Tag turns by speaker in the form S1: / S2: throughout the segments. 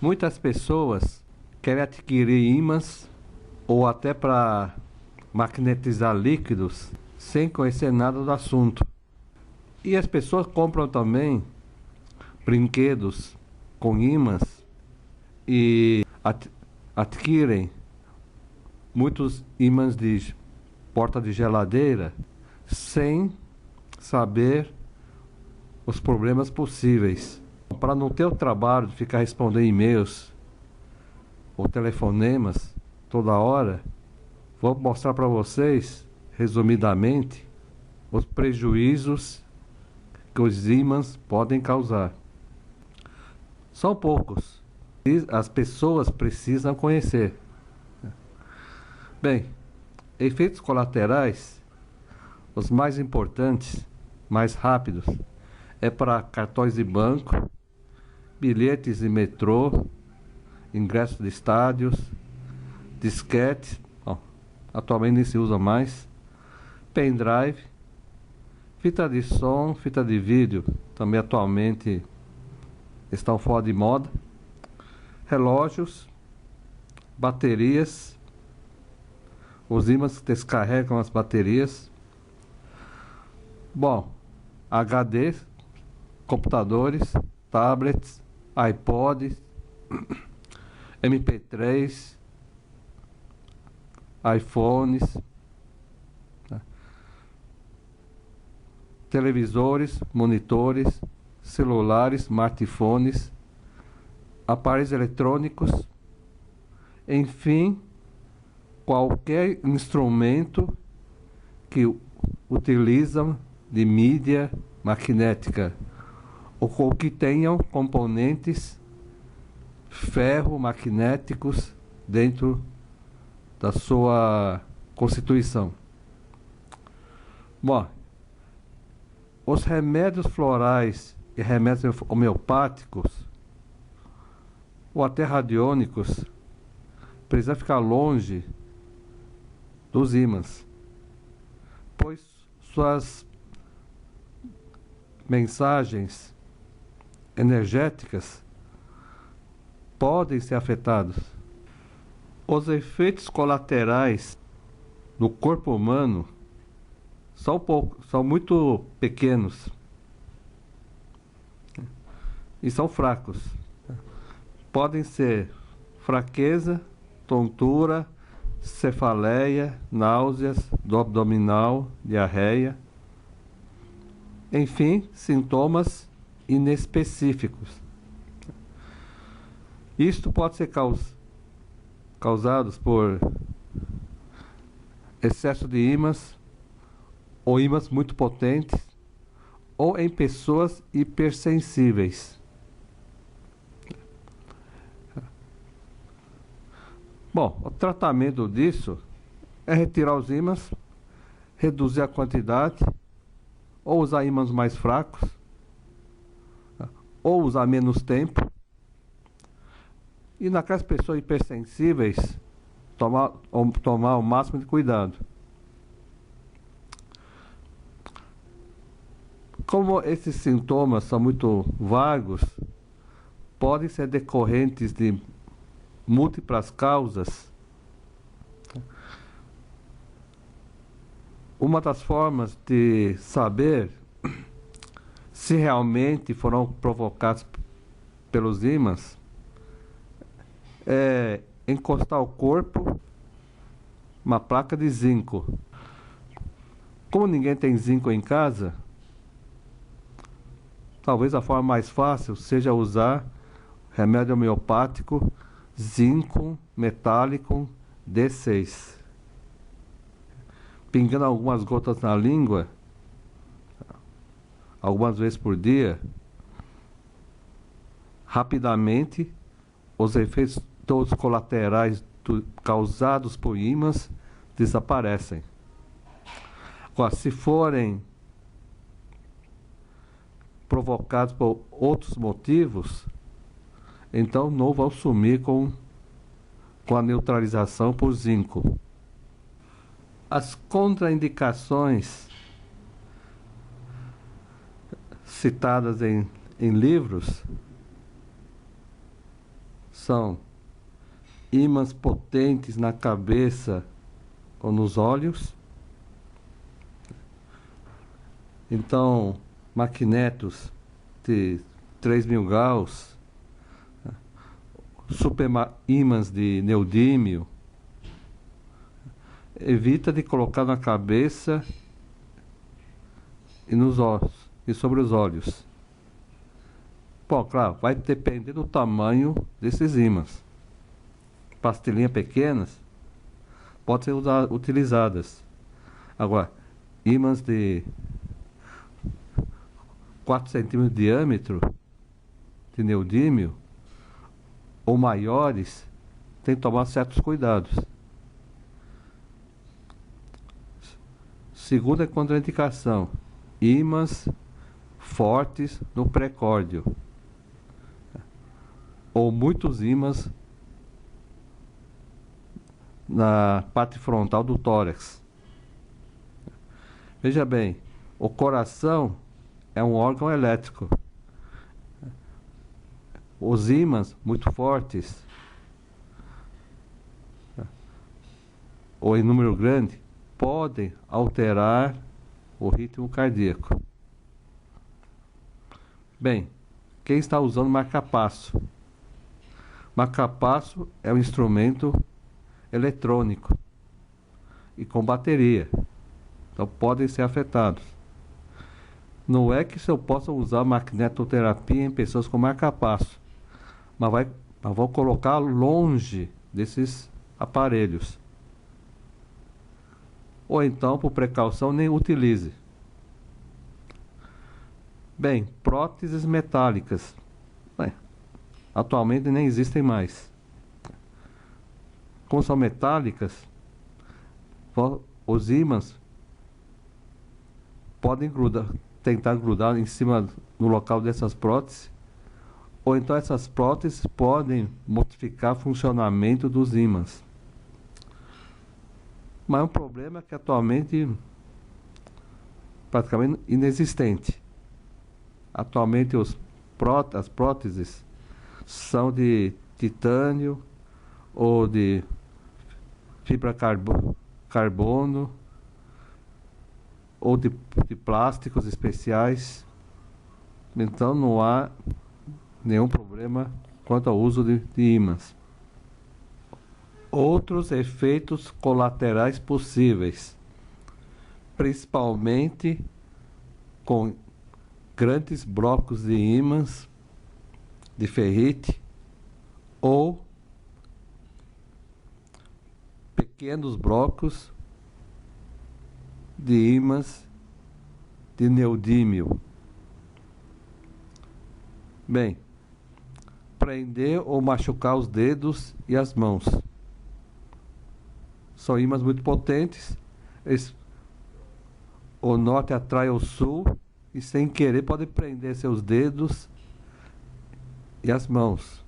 S1: Muitas pessoas querem adquirir ímãs ou até para magnetizar líquidos sem conhecer nada do assunto. E as pessoas compram também brinquedos com ímãs e adquirem muitos ímãs de porta de geladeira sem saber os problemas possíveis. Para não ter o trabalho de ficar respondendo e-mails ou telefonemas toda hora, vou mostrar para vocês, resumidamente, os prejuízos que os ímãs podem causar. São poucos. E as pessoas precisam conhecer. Bem, efeitos colaterais, os mais importantes, mais rápidos, é para cartões de banco, bilhetes de metrô, ingressos de estádios, disquete, atualmente nem se usa mais, pendrive, fita de som, fita de vídeo, também atualmente estão fora de moda, relógios, baterias, os ímãs que descarregam as baterias, HD, computadores, tablets, iPods, MP3, iPhones, televisores, monitores, celulares, smartphones, aparelhos eletrônicos, enfim, qualquer instrumento que utilizam de mídia magnética ou que tenham componentes ferromagnéticos dentro da sua constituição. Os remédios florais e remédios homeopáticos ou até radiônicos precisam ficar longe dos ímãs, pois suas mensagens energéticas podem ser afetados. Os efeitos colaterais no corpo humano são muito pequenos e são fracos. Podem ser fraqueza, tontura, cefaleia, náuseas, dor abdominal, diarreia, enfim, sintomas inespecíficos. Isto pode ser causados por excesso de ímãs ou ímãs muito potentes ou em pessoas hipersensíveis. O tratamento disso é retirar os ímãs, reduzir a quantidade, ou usar ímãs mais fracos, ou usar menos tempo. E naquelas pessoas hipersensíveis, tomar o máximo de cuidado. Como esses sintomas são muito vagos, podem ser decorrentes de múltiplas causas. Uma das formas de saber se realmente foram provocados pelos ímãs é encostar o corpo uma placa de zinco. Como ninguém tem zinco em casa, talvez a forma mais fácil seja usar remédio homeopático zinco metálico D6. Pingando algumas gotas na língua, algumas vezes por dia, rapidamente os efeitos todos colaterais causados por ímãs desaparecem. Agora, se forem provocados por outros motivos, então não vão sumir com a neutralização por zinco. As contraindicações citadas em livros são ímãs potentes na cabeça ou nos olhos. Então, magnetos de 3.000 Gauss, super ímãs de neodímio. Evita de colocar na cabeça e nos olhos e sobre os olhos. Bom, claro, vai depender do tamanho desses ímãs. Pastilhinhas pequenas podem ser utilizadas. Agora, ímãs de 4 centímetros de diâmetro de neodímio ou maiores, tem que tomar certos cuidados. Segunda contraindicação: ímãs fortes no pré-córdio ou muitos ímãs na parte frontal do tórax. Veja bem, o coração é um órgão elétrico. Os ímãs muito fortes ou em número grande podem alterar o ritmo cardíaco. Bem, quem está usando marca-passo? Marca-passo é um instrumento eletrônico e com bateria, então podem ser afetados. Não é que se eu possa usar magnetoterapia em pessoas com marca-passo, mas vou colocar longe desses aparelhos. Ou então, por precaução, nem utilize. Bem, próteses metálicas. Bem, atualmente nem existem mais. Como são metálicas, os ímãs podem tentar grudar em cima no local dessas próteses, ou então essas próteses podem modificar o funcionamento dos ímãs. Mas um problema é que atualmente praticamente inexistente. Atualmente as próteses são de titânio ou de fibra carbono ou de plásticos especiais. Então não há nenhum problema quanto ao uso de ímãs. Outros efeitos colaterais possíveis, principalmente com grandes blocos de ímãs de ferrite ou pequenos blocos de ímãs de neodímio. Bem, prender ou machucar os dedos e as mãos. São ímãs muito potentes. O norte atrai o sul e sem querer pode prender seus dedos e as mãos.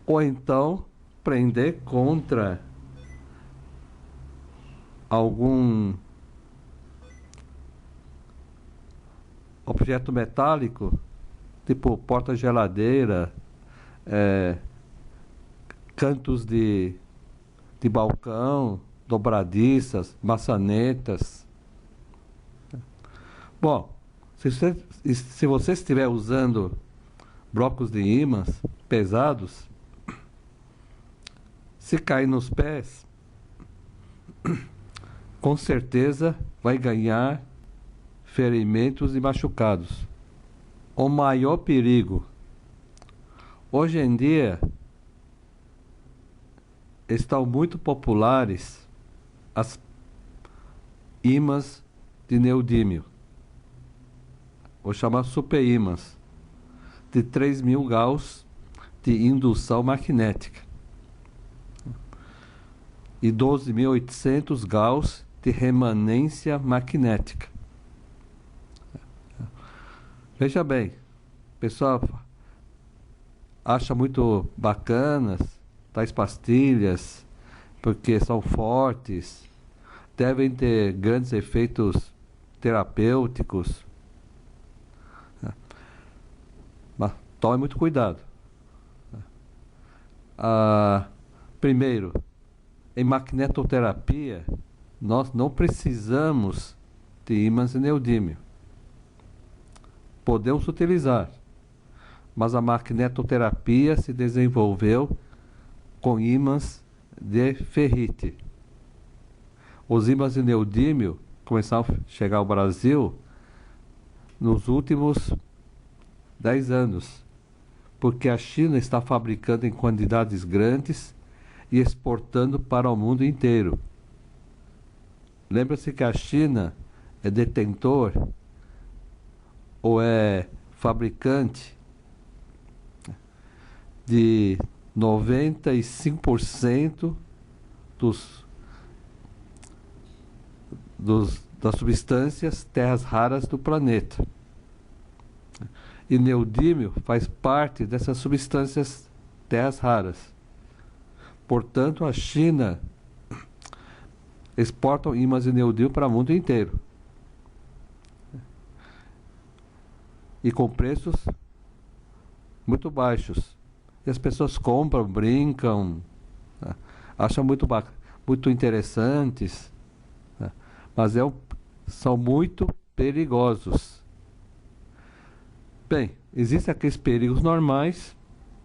S1: Ou então prender contra algum objeto metálico, tipo porta-geladeira, cantos de balcão, dobradiças, maçanetas. Bom, se você estiver usando blocos de ímãs pesados, se cair nos pés, com certeza vai ganhar ferimentos e machucados. O maior perigo, hoje em dia, estão muito populares as ímãs de neodímio, vou chamar superímãs, de 3.000 Gauss de indução magnética e 12.800 Gauss de remanência magnética. Veja bem, o pessoal acha muito bacanas tais pastilhas, porque são fortes, devem ter grandes efeitos terapêuticos. Mas tome muito cuidado. Primeiro, em magnetoterapia, nós não precisamos de ímãs de neodímio. Podemos utilizar, mas a magnetoterapia se desenvolveu com ímãs de ferrite. Os ímãs de neodímio começaram a chegar ao Brasil nos últimos 10 anos, porque a China está fabricando em quantidades grandes e exportando para o mundo inteiro. Lembra-se que a China é detentor ou é fabricante de 95% das substâncias terras raras do planeta. E neodímio faz parte dessas substâncias terras raras. Portanto, a China exporta ímãs de neodímio para o mundo inteiro. E com preços muito baixos. E as pessoas compram, brincam, né? Acham muito interessantes, né? Mas são muito perigosos. Bem, existem aqueles perigos normais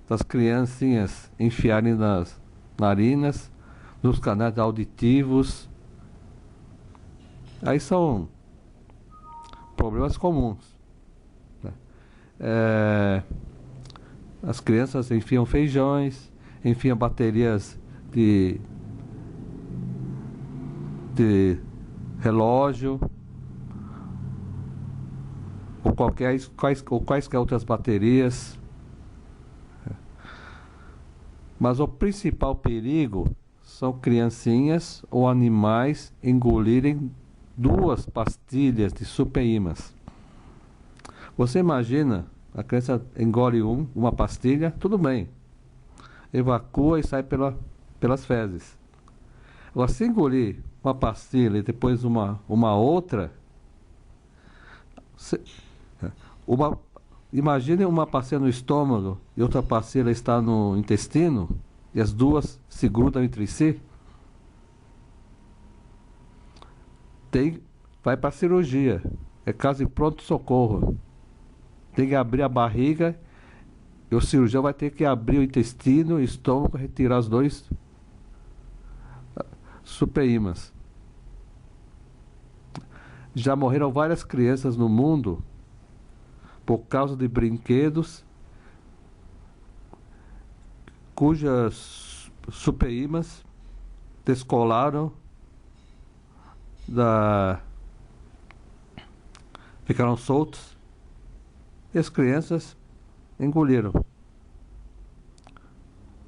S1: das criancinhas enfiarem nas narinas, nos canais auditivos. Aí são problemas comuns, né? As crianças enfiam feijões, enfiam baterias de relógio, ou quaisquer outras baterias. Mas o principal perigo são criancinhas ou animais engolirem 2 pastilhas de superímãs. Você imagina, a criança engole uma pastilha, tudo bem, evacua e sai pelas fezes. Agora, se engolir uma pastilha e depois uma outra, imagine uma pastilha no estômago e outra pastilha está no intestino, e as duas se grudam entre si. Vai para a cirurgia, é caso de pronto-socorro. Tem que abrir a barriga e o cirurgião vai ter que abrir o intestino e o estômago, retirar os 2 superímãs. Já morreram várias crianças no mundo por causa de brinquedos cujas superímãs descolaram ficaram soltos e as crianças engoliram.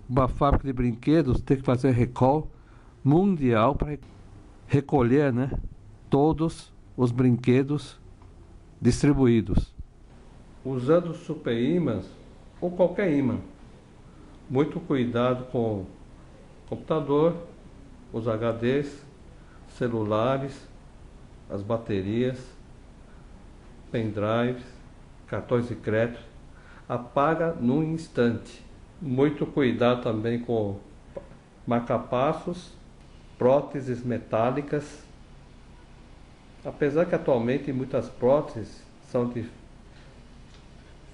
S1: Uma fábrica de brinquedos tem que fazer recall mundial para recolher, né, todos os brinquedos distribuídos. Usando superímãs ou qualquer ímã, muito cuidado com computador, os HDs, celulares, as baterias, pendrives, cartões de crédito. Apaga num instante. Muito cuidado também com marca-passos, próteses metálicas. Apesar que atualmente muitas próteses são de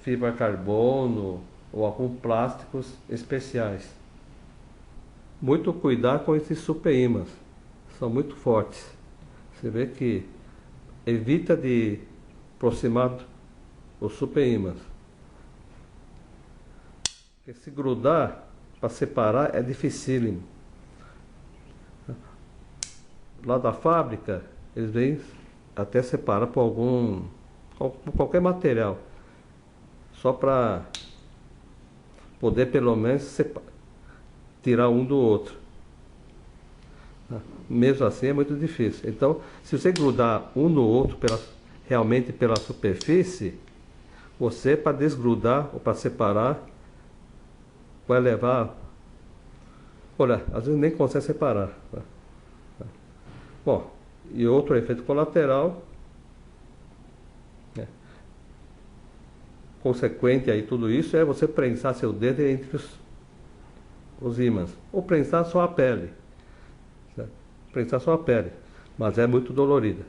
S1: fibra carbono ou alguns plásticos especiais. Muito cuidado com esses superímãs, são muito fortes. Você vê que evita de aproximar os superímãs. Porque se grudar para separar é dificílimo. Lá da fábrica eles vêm até separar por qualquer material, só para poder pelo menos tirar um do outro. Mesmo assim é muito difícil. Então, se você grudar um no outro realmente pela superfície, você, para desgrudar ou para separar, vai levar... Olha, às vezes nem consegue separar. Bom, e outro efeito colateral, né, consequente aí tudo isso, é você prensar seu dedo os ímãs, ou prensar só a pele, certo? Prensar só a pele, mas é muito dolorida.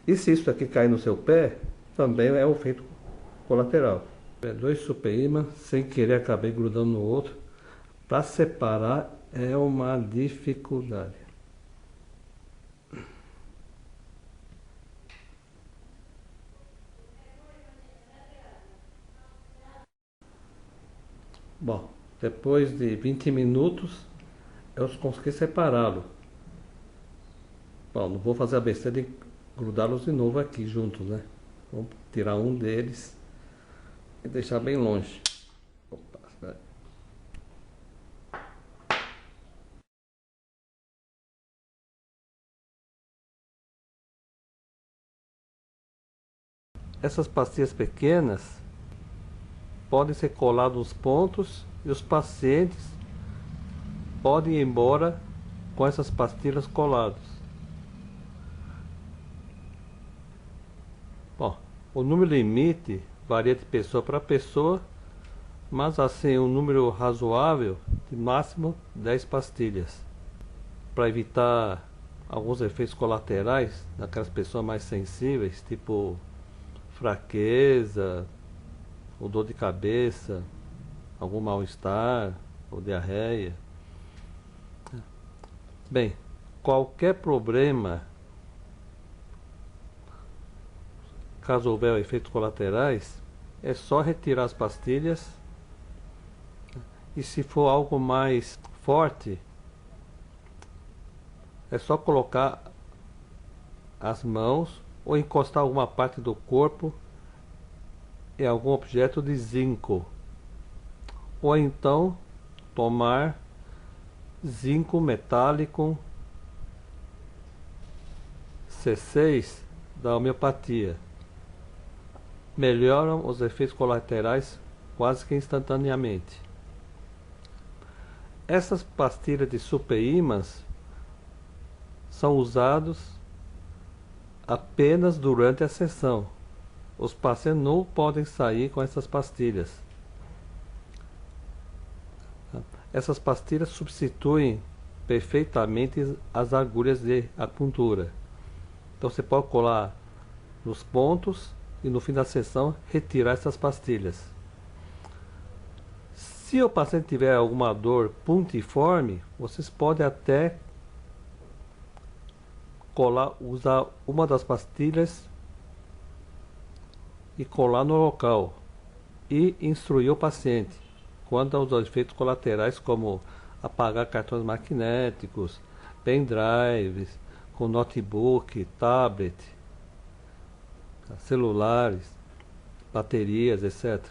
S1: E se isso aqui cair no seu pé, também é um efeito colateral. Dois super ímãs, sem querer acabei grudando no outro. Para separar é uma dificuldade. Bom, depois de 20 minutos eu consegui separá-lo. Bom, não vou fazer a besteira de grudá-los de novo aqui juntos, né? Vamos tirar um deles e deixar bem longe. Opa, espera aí. Essas pastilhas pequenas podem ser coladas nos pontos e os pacientes podem ir embora com essas pastilhas coladas. Bom, o número limite varia de pessoa para pessoa, mas assim um número razoável de máximo 10 pastilhas, para evitar alguns efeitos colaterais naquelas pessoas mais sensíveis, tipo fraqueza, ou dor de cabeça, algum mal-estar, ou diarreia. Bem, qualquer problema, caso houver efeitos colaterais, é só retirar as pastilhas. E se for algo mais forte, é só colocar as mãos ou encostar alguma parte do corpo em algum objeto de zinco, ou então tomar zinco metálico C6 da homeopatia. Melhoram os efeitos colaterais quase que instantaneamente. Essas pastilhas de superímãs são usados apenas durante a sessão. Os pacientes não podem sair com essas pastilhas. Essas pastilhas substituem perfeitamente as agulhas de acupuntura. Então você pode colar nos pontos e no fim da sessão retirar essas pastilhas. Se o paciente tiver alguma dor puntiforme, vocês podem até usar uma das pastilhas e colar no local e instruir o paciente quanto aos efeitos colaterais, como apagar cartões magnéticos, pendrives, com notebook, tablet, celulares, baterias, etc.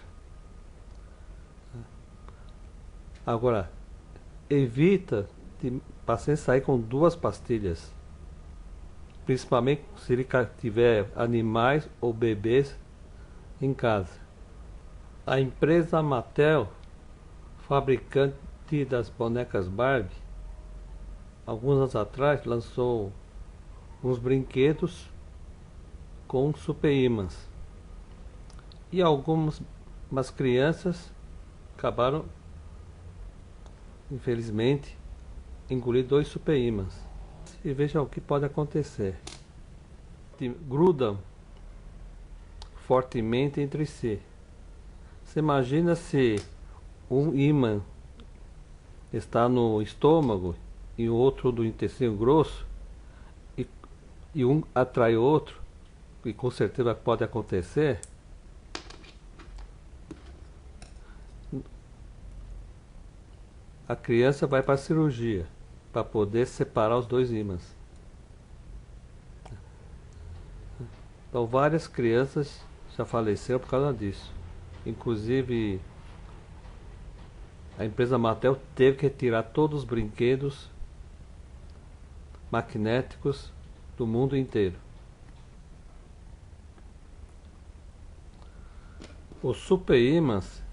S1: Agora, evita de o paciente sair com duas pastilhas, principalmente se ele tiver animais ou bebês em casa. A empresa Mattel, fabricante das bonecas Barbie, alguns anos atrás lançou uns brinquedos com super-ímãs, e algumas crianças acabaram, infelizmente, engolir 2 super-ímãs. E veja o que pode acontecer. Grudam fortemente entre si. Você imagina se um ímã está no estômago e o outro do intestino grosso, e um atrai o outro, e com certeza pode acontecer. A criança vai para a cirurgia para poder separar os 2 ímãs. Então várias crianças já faleceram por causa disso. Inclusive a empresa Mattel teve que retirar todos os brinquedos magnéticos do mundo inteiro. Os super-ímãs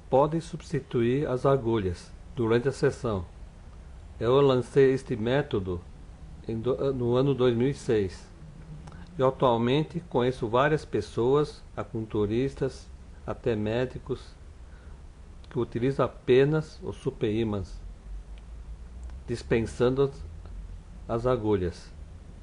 S1: podem substituir as agulhas durante a sessão. Eu lancei este método no ano 2006. Eu atualmente conheço várias pessoas, acupunturistas, até médicos, que utiliza apenas os superímãs, dispensando as agulhas.